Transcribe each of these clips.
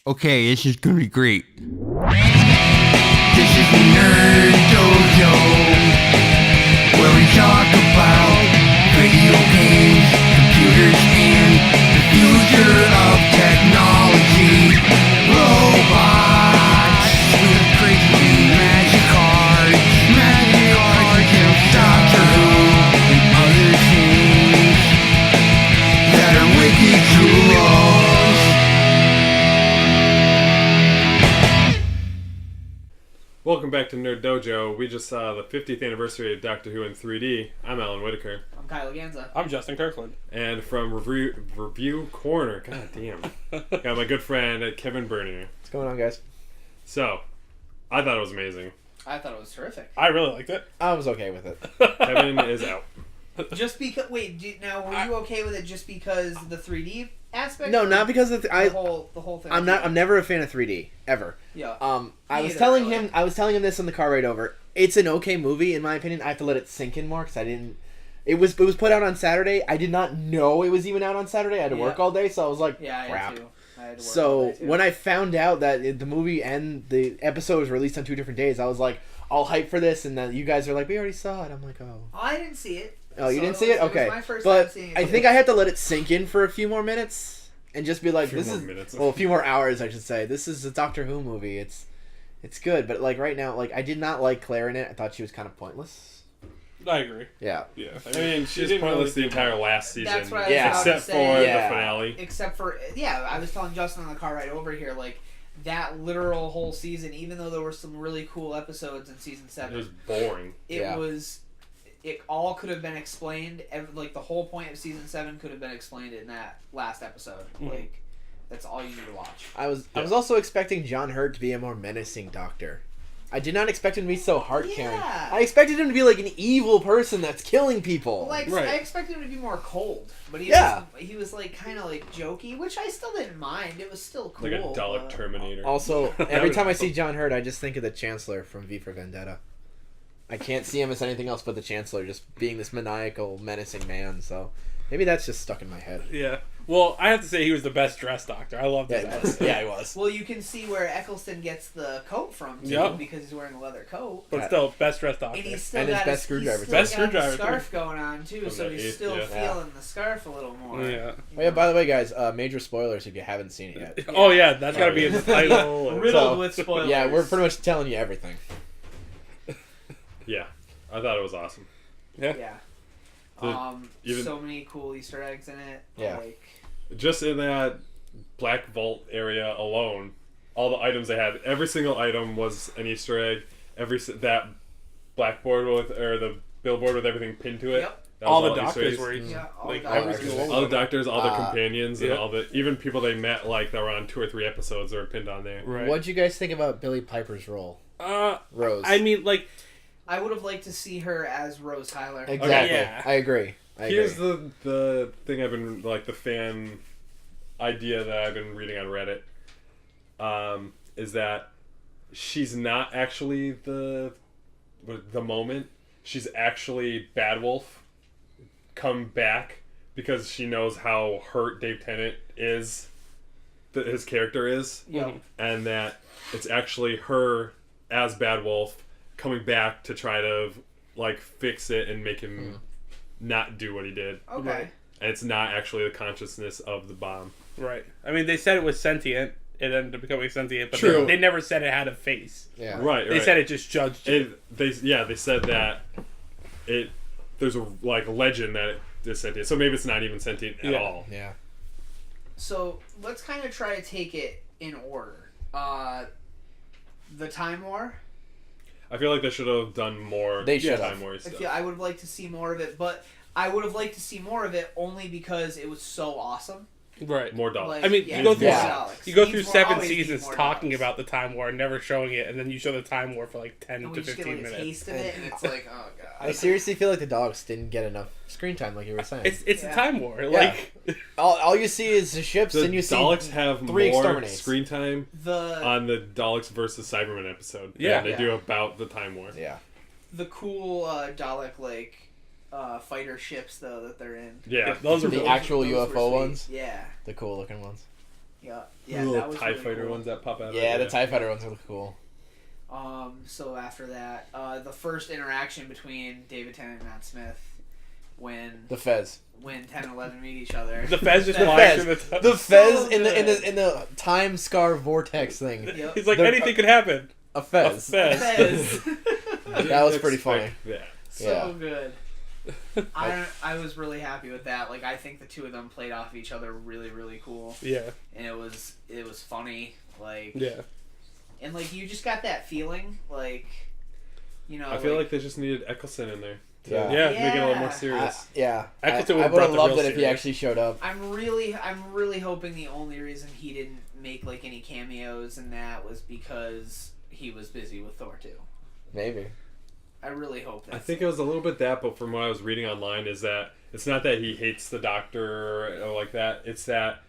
Okay, this is gonna be great. This is Nerd Dojo, where we talk about video games, computers, and the future of technology. Robots with crazy magic cards, and Doctor Who, and other things that are wicked cool. Welcome back to Nerd Dojo. We just saw the 50th anniversary of Doctor Who in 3D. I'm Alan Whitaker. I'm Kyle Ganza. I'm Justin Kirkland. And from Review Corner, god damn, got my good friend Kevin Bernier. What's going on, guys? So, I thought it was amazing. I thought it was terrific. I really liked it. I was okay with it. Kevin is out. Just because, were you okay with it just because the 3D aspect? No, not because of the whole thing. I'm never a fan of 3D ever. Yeah. I was telling him this on the car ride over. It's an okay movie in my opinion. I have to let it sink in more because I didn't. It was put out on Saturday. I did not know it was even out on Saturday. I had to work all day, so I was like, yeah, crap. I had to work all So day too. when I found out that the movie and the episode was released on 2 different days, I was like, all hyped for this, and then you guys are like, we already saw it. I'm like, oh. I didn't see it. Oh, you So didn't see it? Okay. It was my first time But seeing it. I think I had to let it sink in for a few more minutes and just be like, A few more hours, I should say. This is a Doctor Who movie. It's good, but like right now, like I did not like Claire in it. I thought she was kind of pointless. I agree. Yeah. Yeah. I mean, she she's didn't pointless really the entire last season. That's what I was Yeah. about to Except say. for Yeah. the finale. Except for, I was telling Justin on the car ride over here, like, that literal whole season, even though there were some really cool episodes in season 7, It was boring. it all could have been explained. Like, the whole point of season 7 could have been explained in that last episode. Mm-hmm. Like, that's all you need to watch. I was also expecting John Hurt to be a more menacing Doctor. I did not expect him to be so heart-caring. Yeah. I expected him to be like an evil person that's killing people. Like, Right. I expected him to be more cold, but he was like kind of like jokey, which I still didn't mind. It was still cool. Like a Dalek Terminator. Also, every time I see John Hurt, I just think of the Chancellor from V for Vendetta. I can't see him as anything else but the Chancellor, just being this maniacal, menacing man. So maybe that's just stuck in my head. Yeah. Well, I have to say he was the best dressed Doctor. I loved Yeah, his he was. outfit. Yeah, he was. Well, you can see where Eccleston gets the coat from too, Yep. because he's wearing a leather coat. But still, best dressed Doctor. And he's still And his got best screwdriver. He's still Best got the screwdriver, scarf going on too, From so the he's eighth, still yeah. feeling the scarf a little more. Yeah. Oh, yeah, by the way, guys, major spoilers if you haven't seen it yet. Oh, yeah, that's got to be in the title. and- Riddled with spoilers. Yeah, we're pretty much telling you everything. Yeah. I thought it was awesome. Yeah. Even- So many cool Easter eggs in it. Yeah. Like, Just in that Black Vault area alone, all the items they had, every single item was an Easter egg. That blackboard or the billboard with everything pinned to it. Yep. that all was the Easter doctors eggs. were Yeah, all like the every doctors. single one. All the of them. doctors, all the companions, and yeah. all the even people they met like that were on 2 or 3 episodes that were pinned on there. Right. What'd you guys think about Billie Piper's role? Rose. I mean, like, I would have liked to see her as Rose Tyler. Exactly. Yeah. I agree. Here's the thing I've been like the fan idea that I've been reading on Reddit. Is that she's not actually the moment. She's actually Bad Wolf come back because she knows how hurt Dave Tennant is, his character is, and that it's actually her as Bad Wolf coming back to try to like fix it and make him not do what he did. Okay. And it's not actually the consciousness of the bomb. right. I mean, they said it was sentient. It ended up becoming sentient, but True. they never said it had a face. Yeah. Right. They said it just judged it. They said that there's a like legend that it is sentient. So maybe it's not even sentient at all. Yeah. So let's kind of try to take it in order. The Time War. I feel like they should have done more. They should Time have. War I stuff. feel I would have liked to see more of it, but I would have liked to see more of it only because it was so awesome. Right. More dollars. Like, I mean, yeah, you go through more Yeah. Daleks. you go Needs through more- 7 always needs seasons more talking Daleks. about the Time War, never showing it, and then you show the Time War for like 10 And to we just get 15 like a minutes. taste of it, and it's like, oh god. I seriously feel like the dogs didn't get enough screen time, like you were saying. It's Yeah. the Time War. Like, All you see is the ships, the and you see Daleks have 3 more exterminates. screen time The on the Daleks versus Cybermen episode. Yeah. than they Yeah. do about the Time War. Yeah. the cool Dalek like fighter ships though that they're in. Yeah. those are The really- actual Those were UFO sweet. ones? Yeah. The cool looking ones. Yeah, The that little was TIE really fighter cool. ones that pop out. Yeah, the TIE Fighter ones look cool. So after that, the first interaction between David Tennant and Matt Smith when The Fez. 10 and 11 meet each other. The Fez just The flies Fez. through The Fez So in good. the time scar vortex thing. Yep. He's like, The- anything could happen. A Fez. A Fez. Fez. That was pretty funny. Yeah. So Yeah. good. I was really happy with that. Like, I think the two of them played off each other really, really cool, Yeah. and it was funny. Like, Yeah. and like you just got that feeling, like, you know. I feel like they just needed Eccleston in there. To Yeah. Yeah. Make it a little more serious. Yeah. Eccleston I would've would have brought the loved real it if he serious. actually showed up. I'm really hoping the only reason he didn't make like any cameos in that was because he was busy with Thor 2. Maybe. I really hope that. I think it was a little bit that, but from what I was reading online, is that it's not that he hates the Doctor or like that. It's that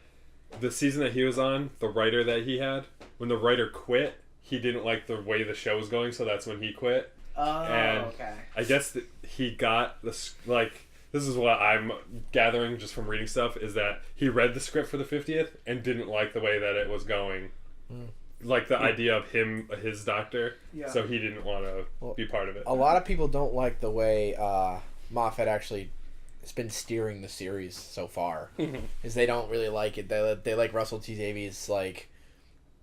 the season that he was on, the writer that he had, when the writer quit, he didn't like the way the show was going, so that's when he quit. Oh, and okay. I guess that he got this, like, this is what I'm gathering just from reading stuff, is that he read the script for the 50th and didn't like the way that it was going. Like the idea of his Doctor, Yeah. so he didn't want to be part of it. A lot of people don't like the way Moffat actually has been steering the series so far. Is they don't really like it. They like Russell T Davies like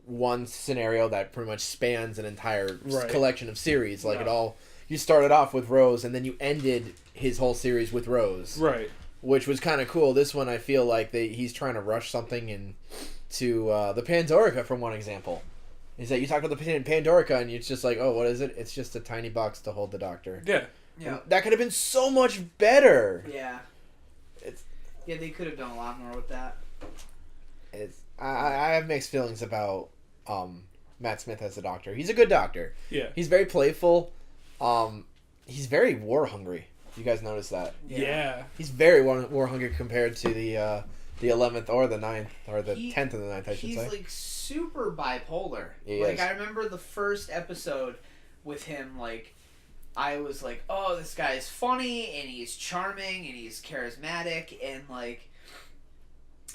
one scenario that pretty much spans an entire Right. collection of series. Like Yeah. it all, you started off with Rose and then you ended his whole series with Rose, Right. which was kind of cool. This one I feel like he's trying to rush something in to the Pandorica, for one example. Is that you talk about the Pandorica and it's just like, oh, what is it? It's just a tiny box to hold the Doctor. Yeah. Yeah. That could have been so much better. Yeah. It's Yeah, they could have done a lot more with that. I have mixed feelings about Matt Smith as the Doctor. He's a good Doctor. Yeah. He's very playful. He's very war hungry. You guys notice that? Yeah. He's very war hungry compared to the 11th or the 9th or the 10th and the 9th, I should He's say. like super bipolar. He Like is. I remember the first episode with him. Like I was like, oh, this guy's funny and he's charming and he's charismatic and like.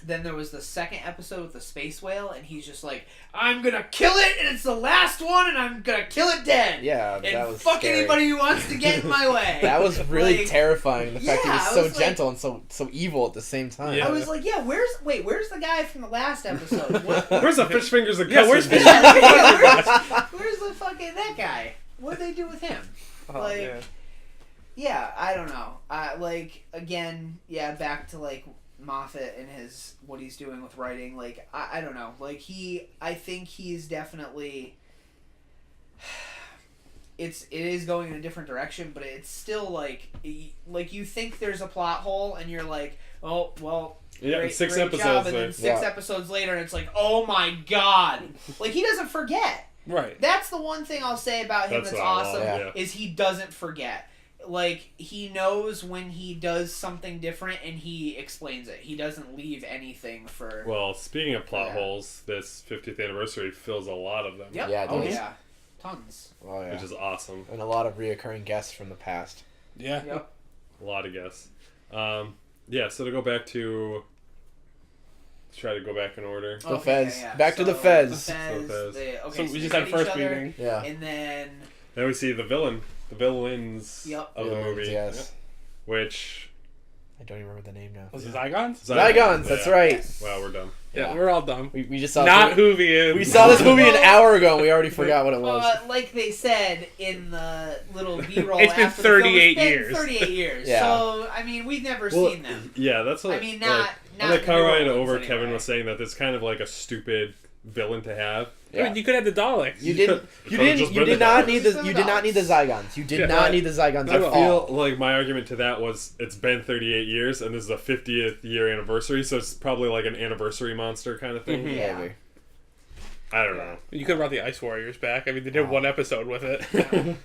Then there was the second episode with the space whale, and he's just like, "I'm gonna kill it, and it's the last one, and I'm gonna kill it dead." Yeah, and that was fuck scary. anybody who wants to get in my way. That was really Like, terrifying. The fact yeah, he I was so was like- gentle and so evil at the same time. Yeah. I was like, "Yeah, where's the guy from the last episode? What, Where's the fish fingers and Yeah, custard? where's beef? where's the fucking that guy? What'd they do with him?" Oh, Like- man. Yeah, I don't know. Like again, yeah, back to like Moffat and his what he's doing with writing. Like I don't know. Like I think he's definitely. It is going in a different direction, but it's still like you think there's a plot hole, and you're like, oh well. Yeah, Great, six great episodes job, and there. then six Yeah. episodes later, and it's like, oh my god! Like he doesn't forget. Right. That's the one thing I'll say about him That's that's what I love, awesome yeah. is he doesn't forget. Like he knows when he does something different and he explains it. He doesn't leave anything for. Well, speaking of plot Yeah. holes, this 50th anniversary fills a lot of them, Yep. Yeah, it Oh does. yeah. Tons. Oh, yeah. which is awesome. And a lot of reoccurring guests from the past. Yeah. Yep. A lot of guests. Yeah, so to go back to... Try to go back in order. The Fez. Back to the Fez. The Fez. So Fez. So we they just had met first each other, meeting. Yeah. and then Then we see the villains Yep. of the movie. Yes. Which... I don't even remember the name now. Was it Zygons? Zygons, that's Yeah. right. Yes. Wow, we're done. Yeah, we're all dumb. We just saw Not this movie. Hoovy. We saw this movie an hour ago and we already forgot what it was. Like they said in the little B-roll, It's been after the film, 38 it's been years. 38 years. Yeah. So I mean, we've never seen them. Yeah, that's what... I mean, not on the the car newer ride ones over, anyway. Kevin was saying that it's kind of like a stupid villain to have. I mean, you could have the Daleks. You could've just you been did the not Daleks. need Just the you been did the not need the Zygons. You did Yeah. not need the Zygons I at all. feel like my argument to that was it's been 38 years and this is a 50th year anniversary, so it's probably like an anniversary monster kind of thing. Mhm. Yeah. Maybe. I don't know. You could have brought the Ice Warriors back. I mean, they did one episode with it.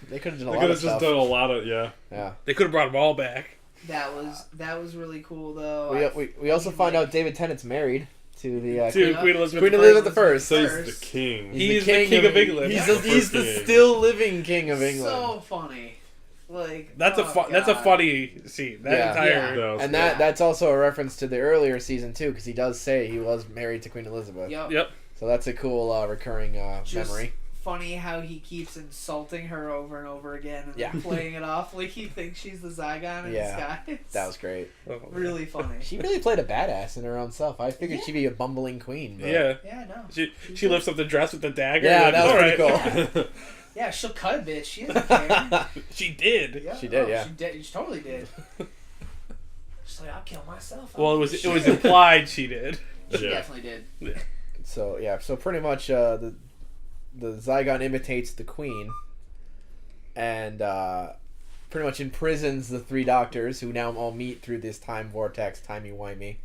They could have done a They lot could of have just stuff. done a lot of, yeah. Yeah. They could have brought them all back. That was really cool though. We also find out David Tennant's married to the To Yeah. Queen Elizabeth. Queen I. Elizabeth the First. So he's First. the king. He's the king of England. He's Yeah. the King. still living king of England. So funny. Like That's that's a funny scene. That Yeah. entire. Yeah. That was And good. that's also a reference to the earlier season too, because he does say he was married to Queen Elizabeth. Yep. Yep. So that's a cool recurring Just memory. funny how he keeps insulting her over and over again and Yeah. playing it off like he thinks she's the Zygon in Yeah. disguise. That was great. Oh, really funny. She really played a badass in her own self. I figured Yeah. she'd be a bumbling queen. But... Yeah. Yeah, no. She lifts up the dress with the dagger. Yeah, You're that was "All pretty right." cool. Yeah, she'll cut a bitch. She doesn't care. She did. Yeah. She did, yeah. She did. She totally did. She's like, I'll kill myself. I Well, don't it give a was shit." implied she did. She Yeah. definitely did. So yeah, so pretty much the Zygon imitates the queen, and pretty much imprisons the three doctors who now all meet through this time vortex, timey-wimey,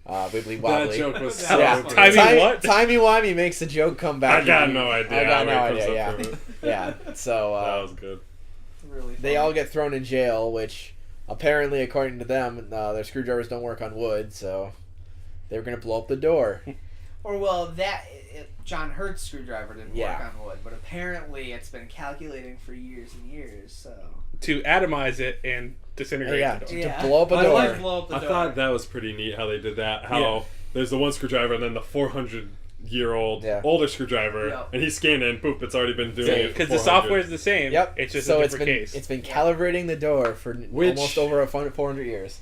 wibbly That wobbly. joke was That so Yeah, was good. Timey what? Timey-wimey makes the joke come back. I got no idea. I got how no it comes idea. up Yeah, from it. yeah. So That was good. Really. they funny. all get thrown in jail, which apparently, according to them, their screwdrivers don't work on wood, so they were gonna blow up the door. Or well, John Hurt's screwdriver didn't Yeah. work on wood, but apparently it's been calculating for years and years. So To atomize it and disintegrate Yeah, the door. to blow up a I door. like- blow up the I door. thought that was pretty neat how they did that. How Yeah. there's the one screwdriver and then the 400-year-old Yeah. older screwdriver, Yep. and he scanned it and boop, it's already been doing Yeah, it. Because the 400. software is the same. Yep. It's just so a it's different been case. it's been Yeah. calibrating the door for Which- almost over 400 years.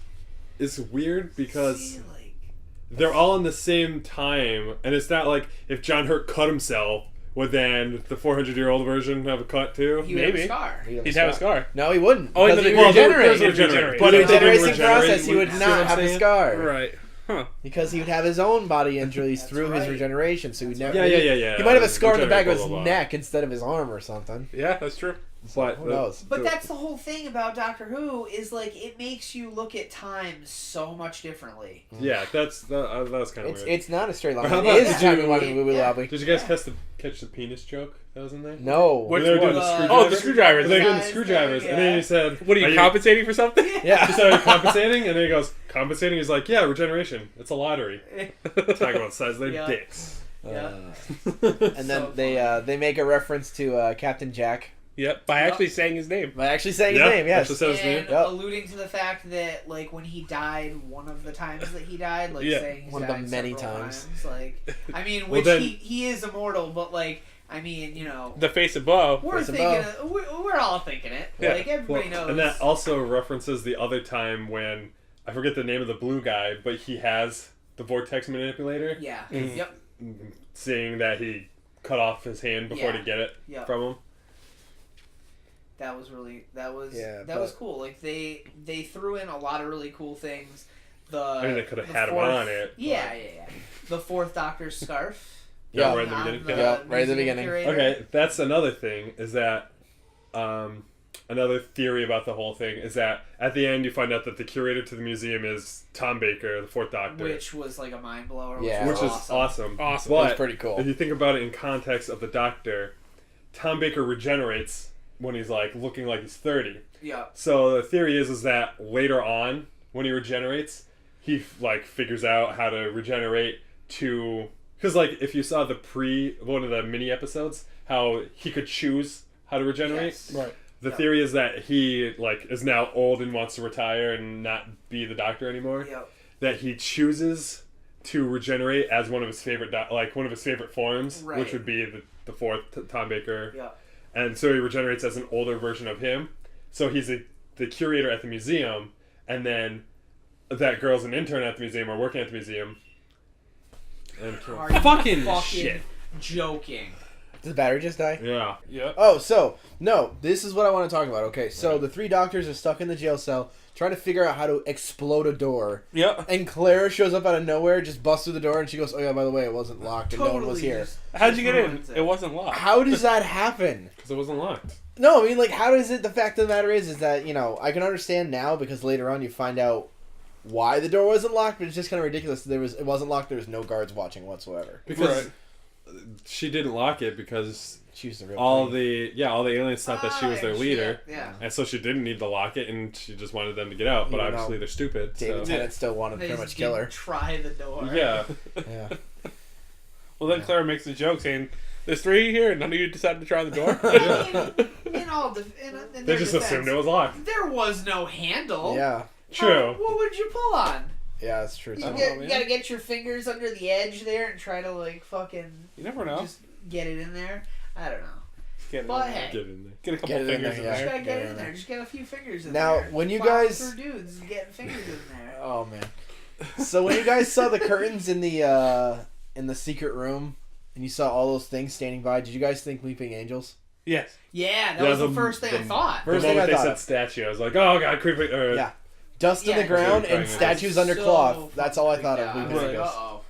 It's weird because See, like, they're all in the same time, and it's not like if John Hurt cut himself, would then the 400-year-old version have a cut too? he would have a Maybe. scar. He'd have a scar. No, he wouldn't. Oh, because and he then would well, regenerate. There's regenerate. But In if the it didn't regeneration process, he would see not what I'm have the saying? scar. Right. Huh. Because he would have his own body injuries That's through his right. regeneration, so he'd never. Yeah, yeah. He might have a scar in the back of his Regenerate, blah, blah, blah. neck instead of his arm or something. Yeah, that's true. But Who knows? But that's the whole thing about Doctor Who is like it makes you look at time so much differently. yeah, that was kind of weird. It's not a straight line. How It about- is did timey you- wimey wooby Yeah. wobbly. Did you guys catch the penis joke that was in there? No. Which They were doing one? the Oh, the screwdriver? screwdrivers. They're doing the Guys, screwdrivers, and then yeah. he said, What are you compensating for something? Yeah. He said, "Are you compensating?" And then he goes, "Compensating?" He's like, "Yeah, regeneration. It's a lottery." Talking about the size of their Yeah. dicks. Yeah. And then So they make a reference to Captain Jack Yep. By actually saying his name. by actually saying Yeah, his name. Yes. actually said his name. And Yep. alluding to the fact that, like, when he died, one of the times that he died, like, Yeah. saying he's One of the died many several times. Like, I mean, Well, which then- he is immortal, but, like, I mean, you know, The face above. we're Face thinking, above. we're all thinking it. Yeah. Like, everybody knows. And that also references the other time when I forget the name of the blue guy, but he has the vortex manipulator, Yeah. Mhm. Yep. seeing that he cut off his hand before Yeah. to get it Yep. from him. That was really that was Yeah, that was cool. Like they threw in a lot of really cool things. I mean, they could have the had him fourth- on it. but- Yeah. The fourth Doctor's scarf. Yeah, Yeah. right in the on beginning. Yeah, right at the museum beginning. curator. Okay, that's another thing. Is that another theory about the whole thing is that at the end you find out that the curator to the museum is Tom Baker, the Fourth Doctor, Which was like a mind blower. Yeah. which is awesome. awesome. Awesome. But That's pretty cool. if you think about it in context of the Doctor, Tom Baker regenerates when he's like looking like he's 30. Yeah. So the theory is that later on when he regenerates, he like figures out how to regenerate to because like if you saw one of the mini episodes, how he could choose how to regenerate. Yes. Right. The Yep. theory is that he like is now old and wants to retire and not be the Doctor anymore. Yep. That he chooses to regenerate as one of his favorite one of his favorite forms, Right. which would be the fourth Tom Baker. Yeah. And so he regenerates as an older version of him. So he's the curator at the museum, and then that girl's an intern at the museum or working at the museum. And Are you fucking fucking shit. joking? Did the battery just die? Yeah. Yep. Oh, so no, this is what I want to talk about. Okay, so the three doctors are stuck in the jail cell trying to figure out how to explode a door. Yep. And Claire shows up out of nowhere, just busts through the door, and she goes, "Oh yeah, by the way, it wasn't locked, and no one was here." just- How'd you just get in? ruins It wasn't locked. How does that happen? Because it wasn't locked. No, I mean, like, how does it? The fact of the matter is that I can understand now because later on you find out why the door wasn't locked, but it's just kind of ridiculous. It wasn't locked. There was no guards watching whatsoever. Because Right. she didn't lock it because She was the real all queen. the aliens thought that she was their shit, leader. Yeah. And so she didn't need to lock it, and she just wanted them to get out. But Even obviously though they're stupid. David So. Tennant still wanted to They pretty just much kill her. didn't try the door. Yeah. Yeah. Well, then Claire makes the joke saying, There's 3 here, and none of you decided to try the door. In They their just defense, assumed it was locked. there was no handle. Yeah. True. What would you pull on? Yeah, that's true. You, Too. man. gotta get your fingers under the edge there and try to like fucking You never know. just get it in there. I don't know. Get, But in there. hey, Get in there. Get a couple Get it in fingers in there, just there. gotta get Yeah, it in yeah. there. Just get a few fingers in Now, there. when you Plowing guys- through dudes and getting fingers in there. Oh man. So when you guys saw the curtains in the secret room, and you saw all those things standing by, did you guys think Weeping Angels? Yes. Yeah, that Yeah, was the first thing I thought. First the thing moment I they thought. said statue, I was like, oh god, creepy. Yeah. Dust in Yeah, the ground creepy. and statues under So cloth. That's all I fucking thought of. freaked Weeping out. I was Angels. like, uh-oh.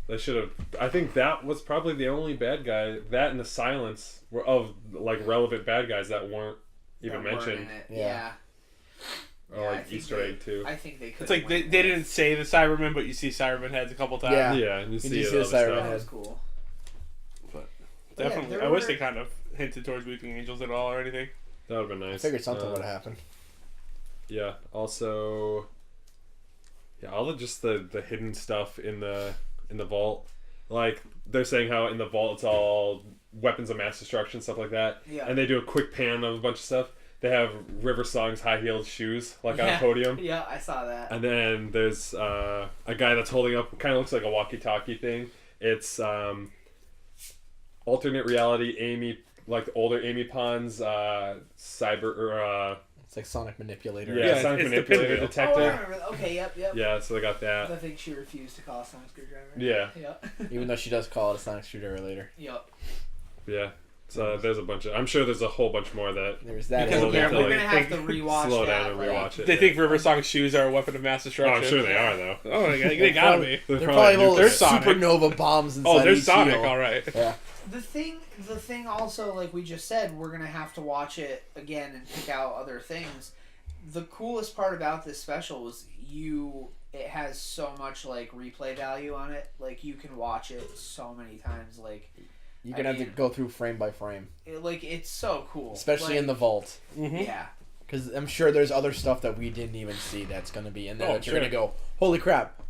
They should have. I think that was probably the only bad guy. That and the silence were of like relevant bad guys that weren't even That weren't mentioned, in it. Yeah. or Yeah, I like think Easter they- egg too. I think they could. It's like they didn't say the Cybermen, but you see Cybermen heads a couple times. Yeah. Yeah, and you see, you see the the other siren stuff. That head. was cool. But Yeah, definitely. there I wish were- they kind of hinted towards Weeping Angels at all or anything. That would have been I nice. figured something would have happened. Yeah. Also, yeah, all the just the hidden stuff in the vault. Like they're saying how in the vault it's all weapons of mass destruction, stuff like that. Yeah. And they do a quick pan of a bunch of stuff. They have River Song's high heeled shoes like on Yeah. a podium. Yeah, I saw that. And then there's a guy that's holding up, kind of looks like a walkie-talkie thing. It's alternate reality Amy, like the older Amy Pond's cyber or It's like Sonic Manipulator. yeah, Yeah, sonic it's the manipulator pinwheel. Oh, I detector. remember. Okay, yep. Yeah, so they got I that. think she refused to call a sonic screwdriver. Yeah, Even though she does call it a Sonic screwdriver later. Yep. yeah. So there's a bunch of. I'm sure there's a whole bunch more that. There's that. Because as well. apparently- We're gonna have to think- rewatch Slow that. down and like- rewatch it. They yeah. think River Song's shoes are a weapon of mass Oh, destruction. I'm sure they are though. Oh, they gotta be. They're probably nuclear. all They're Sonic. supernova bombs inside Oh, there's each Sonic, heel. all right. Yeah. The thing also, like we just said, we're gonna have to watch it again and pick out other things. The coolest part about this special was it has so much like replay value on it. Like you can watch it so many times. Like You're gonna have to go through frame by frame, it's so cool. especially in the vault, Mm-hmm. Yeah. because I'm sure there's other stuff that we didn't even see that's gonna be in there Oh, that you're sure. gonna go, holy crap,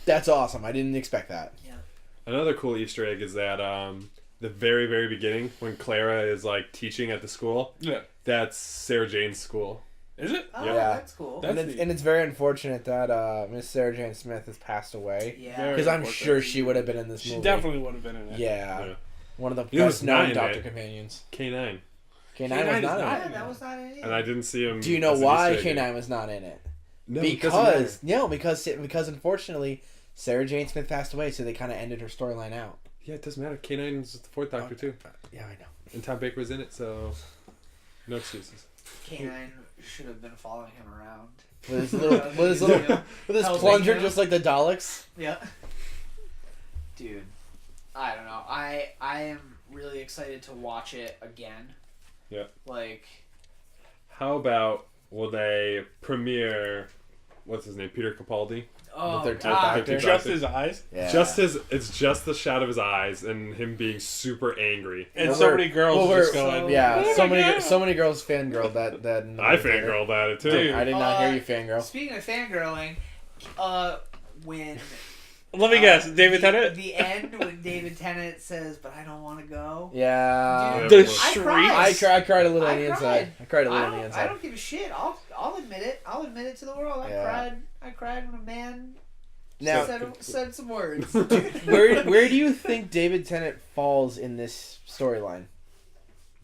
that's awesome! I didn't expect that. Another cool Easter egg is that the very, very beginning when Clara is like teaching at the school, Yeah. that's Sarah Jane's school. Is it? Oh, Yeah. that's cool. That's And it's very unfortunate that Miss Sarah Jane Smith has passed away, yeah. Very because I'm unfortunate. sure she would have been in this She movie. definitely would have been in it. Yeah. Yeah. One of the He was best known not in Doctor it. Companions. K9. K9 was K9 is not in not it. Yeah, that was not it. And I didn't see him. Do you know as an why Easter egg. K9 was not in it? No, it doesn't matter. Because unfortunately Sarah Jane Smith passed away, so they kind of ended her storyline out. Yeah, it doesn't matter. K9 is the fourth Doctor too, Yeah, I know. and Tom Baker was in it, so no excuses. K9 should have been following him around. With his little, with his Helping plunger, him. just like the Daleks. Yeah. Dude, I don't know. I am really excited to watch it again. Yeah. Like, How about will they premiere? What's his name? Peter Capaldi. oh The 13th god, Doctor. Just his eyes. Yeah. It's just the shot of his eyes and him being super angry. And Well, so we're- many girls well, we're- just going. Yeah, "Oh so my many, God." so many girls fangirled that. in the I movie theater. fangirled at it too. Dude. I did not hear you fangirl. Speaking of fangirling, when Let me guess. David the, Tennant. the end when David Tennant says, "But I don't want to go." Yeah. Dude, The I shriek. cried. I cried a little on I the cried. inside. I cried a I little on the don't, I inside. don't give a shit. I'll admit it. I'll admit it to the world. Yeah. I cried when a man Now, said some words. where do you think David Tennant falls in this storyline?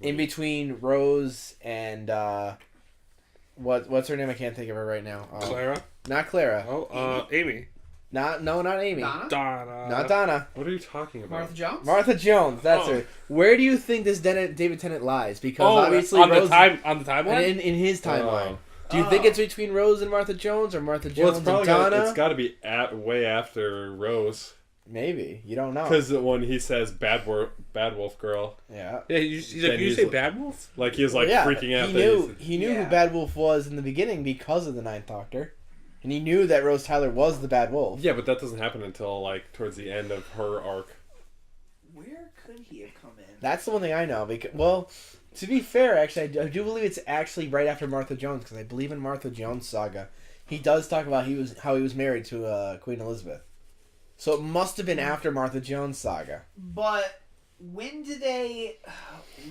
In between Rose and what's her name? I can't think of her right now. Clara. Not Clara. Oh, Amy. Not Amy. Donna? Donna. Not Donna. What are you talking about? Martha Jones? Martha Jones. That's Oh. her. Where do you think this David Tennant lies? Because Oh, obviously on Rose the timeline. in his timeline. Oh. Do you think it's between Rose and Martha Jones, or Martha Well, Jones it's probably and Donna? it's got to be way after Rose, Maybe, you don't know. because when he says bad wolf girl, Yeah. Yeah, he's like, Then you he's say like- Bad Wolf? like he was like Yeah, freaking out. He that knew Yeah. who Bad Wolf was in the beginning because of the Ninth Doctor, and he knew that Rose Tyler was the Bad Wolf. Yeah, but that doesn't happen until like towards the end of her arc. Where could he have come in? That's the one thing I know. Because, well, to be fair, actually, I do believe it's actually right after Martha Jones, because I believe in Martha Jones' saga, he does talk about how he was married to Queen Elizabeth. So it must have been after Martha Jones' saga. But when did they?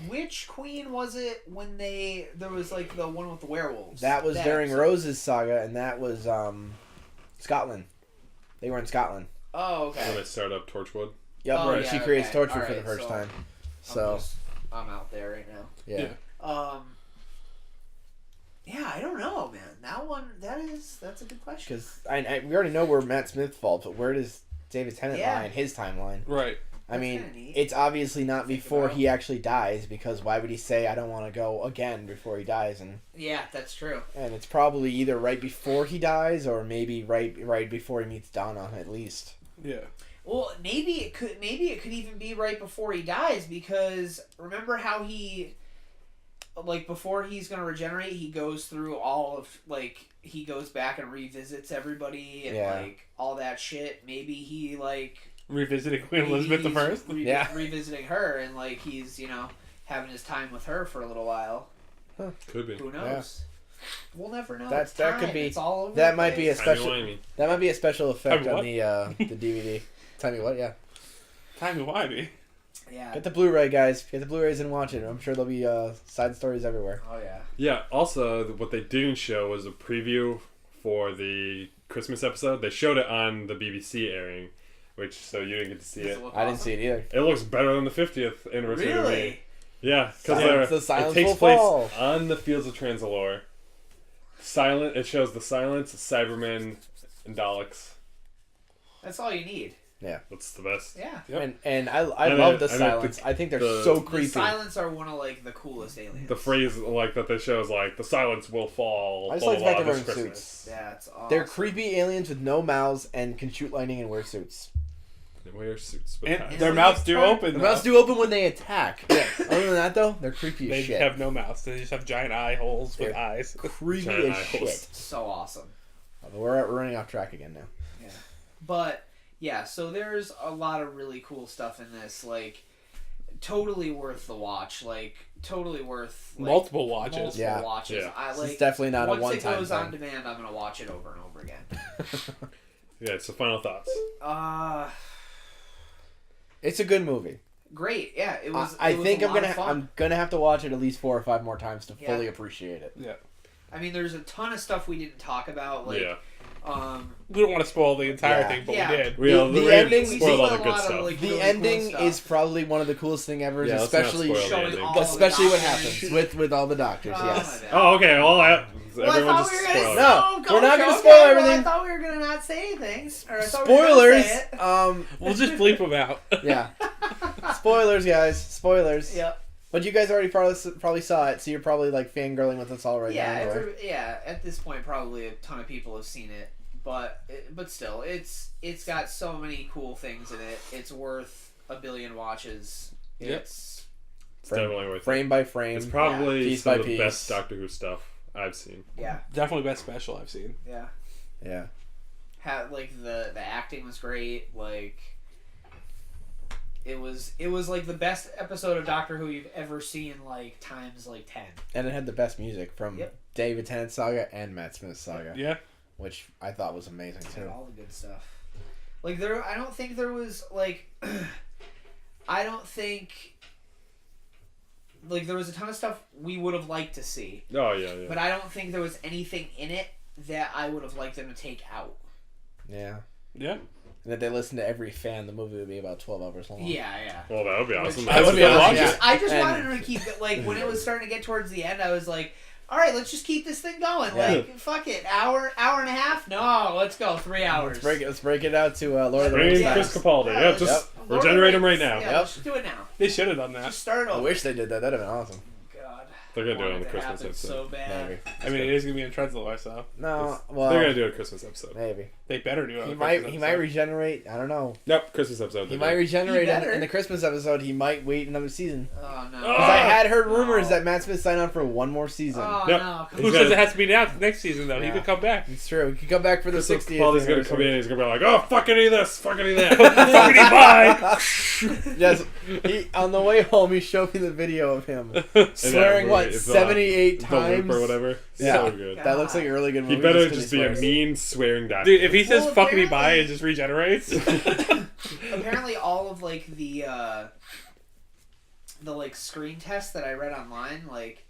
Which queen was it when there was like the one with the werewolves? That was during episode. Rose's saga, and that was Scotland. They were in Scotland. Oh, When okay. they start up Torchwood. Yep, Oh, where yeah, she creates okay. Torchwood for the Alright, first so time. So I'm out there right now. yeah. Yeah, I don't know, man. That's a good question. Because we already know where Matt Smith falls, but where does David Tennant Yeah. lie in his timeline? Right. I That's mean, kinda neat. it's obviously not Think before about. he actually dies, because why would he say, I don't want to go again before he dies? And Yeah, that's true. it's probably either right before he dies, or maybe right before he meets Donna, at least. Yeah. Well, maybe it could even be right before he dies, because remember how he, like, before he's gonna regenerate, he goes through all of, like, he goes back and revisits everybody and Yeah. like all that shit. Maybe he like Revisiting Queen maybe Elizabeth the he's First. Yeah. revisiting her, and like he's having his time with her for a little while. Could be. Who knows? We'll never know. That- It's that could time. be- It's all over that the might be a place. special- Timey-wimey. That might be a special effect Tell on me the DVD. Tell me what, yeah. Timey-wimey. Yeah. Get the Blu-ray, guys. Get the Blu-rays and watch it. I'm sure there'll be side stories everywhere. Oh yeah. Yeah, also, what they didn't show was a preview for the Christmas episode. They showed it on the BBC airing, so you didn't get to see Does it. it look I didn't awesome? see it either. It looks better than the 50th anniversary to me. Really? Yeah, Silence, the because silence it takes will place fall. on the fields of Transalore. It shows the Silence, Cybermen, and Daleks. That's all you need. That's the best. Yeah. Yep. And I And love the I mean, silence. I think they're the- so The creepy. Silents are one of like the coolest aliens. The phrase like that they show is like, the Silence will fall. I just blah, like the blah, fact blah, they're this wearing Christmas. That's awesome. They're creepy aliens with no mouths and can shoot lightning and wear suits. They wear suits with And hats. their Is it mouths do turn? open. Their though. mouths do open when they attack. Other than that, though, they're creepy They as shit. have no mouths. They just have giant eye holes with They're eyes. creepy Giant as eye shit. holes. So awesome. We're running off track again now. But yeah, so there's a lot of really cool stuff in this. Like, totally worth the watch. Like, totally worth like, Multiple watches. Multiple Yeah. watches. Yeah. I It's like. definitely not a once it one-time goes thing. on demand, I'm gonna watch it over and over again. Yeah, so final thoughts. It's a good movie. Great. Yeah, it was. I it was think a I'm lot gonna of fun. I'm gonna have to watch it at least 4 or 5 more times to Yeah. fully appreciate it. Yeah. I mean, there's a ton of stuff we didn't talk about. Like, Yeah. We don't want to spoil the entire Yeah. thing, but Yeah. we did. We The ending- spoiled all we the spoiled a good lot of, stuff. like, The really ending cool stuff. is probably one of the coolest thing ever, Yeah, let's not especially spoil the showing ending. all especially the what doctors. happens with all the doctors. Oh, Yes. my bad. Oh, okay. Well, Well, I everyone thought just we were gonna spoiled it. No, go, we're not gonna okay, spoil well, everything. I thought we were gonna not say anything. Or I thought we were gonna say Spoilers. it. We'll just bleep them out. Yeah. Spoilers, guys. Spoilers. Yep. But you guys already probably saw it, so you're probably like fangirling with us all right now. Anyway. At this point, probably a ton of people have seen it, but still, it's got so many cool things in it. It's worth a billion watches. Yep. It's It's definitely worth it. Frame by frame. It's probably Piece some by of the piece. best Doctor Who stuff I've seen. Definitely best special I've seen. yeah. Yeah. Like the acting was great. Like it was like the best episode of Doctor Who you've ever seen. Like times like 10. And it had the best music from Yep. David Tennant's saga and Matt Smith's saga, Yeah. which I thought was amazing And too. all the good stuff. Like I don't think there was like, I don't think like there was a ton of stuff we would have liked to see, Oh, yeah, yeah. but I don't think there was anything in it that I would have liked them to take out. Yeah. Yeah. And if they listened to every fan, the movie would be about 12 hours long. Yeah. Well, that would be awesome. That would be awesome. Yeah. I just And- wanted to keep it like when it was starting to get towards the end. I was like, all right, let's just keep this thing going. Yeah. Like, fuck it, hour and a half. No, let's go 3 hours. Let's break it out to Lord of the Bring Rings. in Yeah. Chris Capaldi. Yeah, Yeah, just Lord of the regenerate him right Rings. now. Yeah, Yep. let's just do it now. They should have done that. Just start it I over. wish they did that. That'd have been awesome. God. They're going to do it on Wanted the to Christmas happen episode. so bad. Maybe. I mean, it is going to be in Transalore, so No, well, They're going to do a Christmas episode. maybe. they better do it. on He the might. Christmas He might episode. regenerate. I don't know. Yep, Christmas episode. He they might do. regenerate He in, better. in the Christmas episode. He might wait another season. Oh no. Oh! Because I had heard No. rumors that Matt Smith signed on for one more season. Oh Yep. no. Who He's says gotta- it has to be now next season, though? He Yeah. could come back. It's true. He could come back for the Chris 60th. Capaldi's going to come in and he's going to be like, oh, fucking eat this, fucking eat that. Fuckity bye! Yes. He on the way home, he showed me the video of him swearing movie, what it's, 78 The times. loop or whatever. Yeah. So good. God. That looks like a really good movie. He better because just he be a swears. mean swearing doctor. Dude, if he says Well, fuckity bye apparently- and just regenerates. Apparently, all of like the like screen test that I read online, like,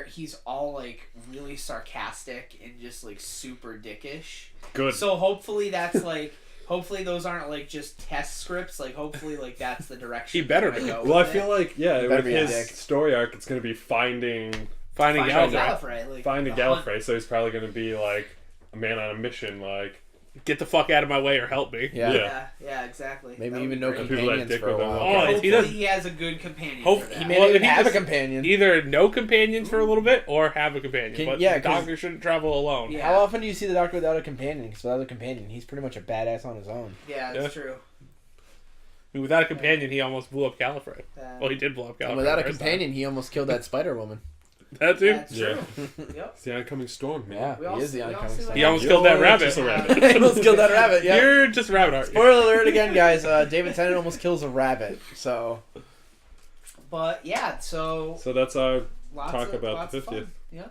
he's all like really sarcastic and just like super dickish. Good. So hopefully that's like. Hopefully those aren't like just test scripts. Like hopefully like that's the direction. He better they're gonna be. go Well, I with feel it. like better with be a his dick. story arc, it's going to be finding Finding Finding Gallifrey. Gallifrey. Like, finding the hunt. Gallifrey. So he's probably going to be like a man on a mission. Like Get the fuck out of my way or help me. Yeah. Yeah, exactly. Maybe That would even be no great. People that companions dick for a with him. while. Oh, if Hopefully he does- he has a good companion. Hope- for that. He may Well, not if even he have a just- companion. Either no companions for a little bit or have a companion. But yeah, the 'cause- Doctor shouldn't travel alone. Yeah. How often do you see the Doctor without a companion? Because without a companion, he's pretty much a badass on his own. Yeah, that's true. I mean, without a companion, he almost blew up Gallifrey. Uh, Well, he did blow up Gallifrey. And without a the first companion, he almost killed that Spider Woman. time. That too? That's Yeah. true. Yep. it's the oncoming storm, man. Yeah, We he all is see- the we all oncoming see star. He almost You're killed that rabbit. just a rabbit. He almost killed that rabbit, yeah. You're just a rabbit, aren't you? Spoiler alert again, guys. David Tennant almost kills a rabbit. So, But yeah, so So that's our lots talk of, about lots the of fun. 50th. Yeah.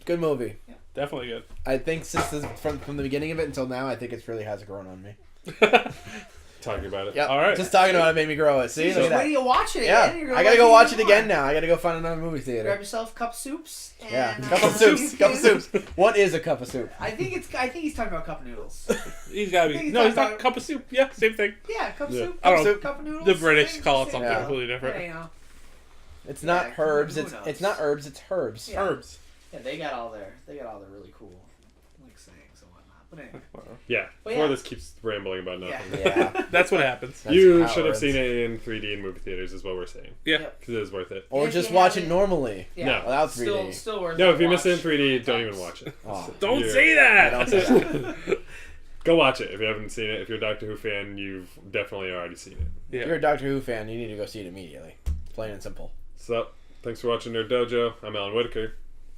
good movie. Definitely good. I think since from the beginning of it until now, I think it really has grown on me. talking about it. Yeah, All right. just talking about it made me grow it. See, So look at wait that. till you watch it Yeah, again. You're gonna I gotta like go it watch it even again more. now. I gotta go find another movie Grab theater. yourself a cup of soups. And, Yeah, cup of soups. Cup of soups. What is a cup of soup? I think he's talking about cup of noodles. He's gotta I be. think he's No, he's talking not about- cup of soup. Yeah, same thing. Yeah, cup of Yeah. soup. I don't Cup know. of soup, cup of noodles. The British same- call it same something Yeah. completely thing. different. Yeah, you know. It's not Yeah, herbs. who It's knows? it's not herbs. It's herbs. Yeah. Herbs. Yeah, they got all their really cool like sayings and whatnot. But anyway. Yeah. But Before yeah. this keeps rambling about Yeah. nothing. Yeah. That's what happens. That's You how should have it seen is. it in 3D in movie theaters, is what we're saying. Yeah. Yep. Because it is worth it. Or If just you watch have it it- normally. Yeah. No. Without 3D. Still worth No, it. if you miss it in Watch 3D, three don't even times. watch it. Oh. Don't You're- say that. Don't say that. Go watch it if you haven't seen it. If you're a Doctor Who fan, you've definitely already seen it. If Yeah. you're a Doctor Who fan, you need to go see it immediately. Plain and simple. So, thanks for watching Nerd Dojo. I'm Alan Whitaker.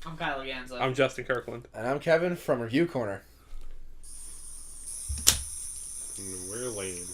I'm Kyle Ganza. I'm Justin Kirkland. And I'm Kevin from Review Corner. And we're lame.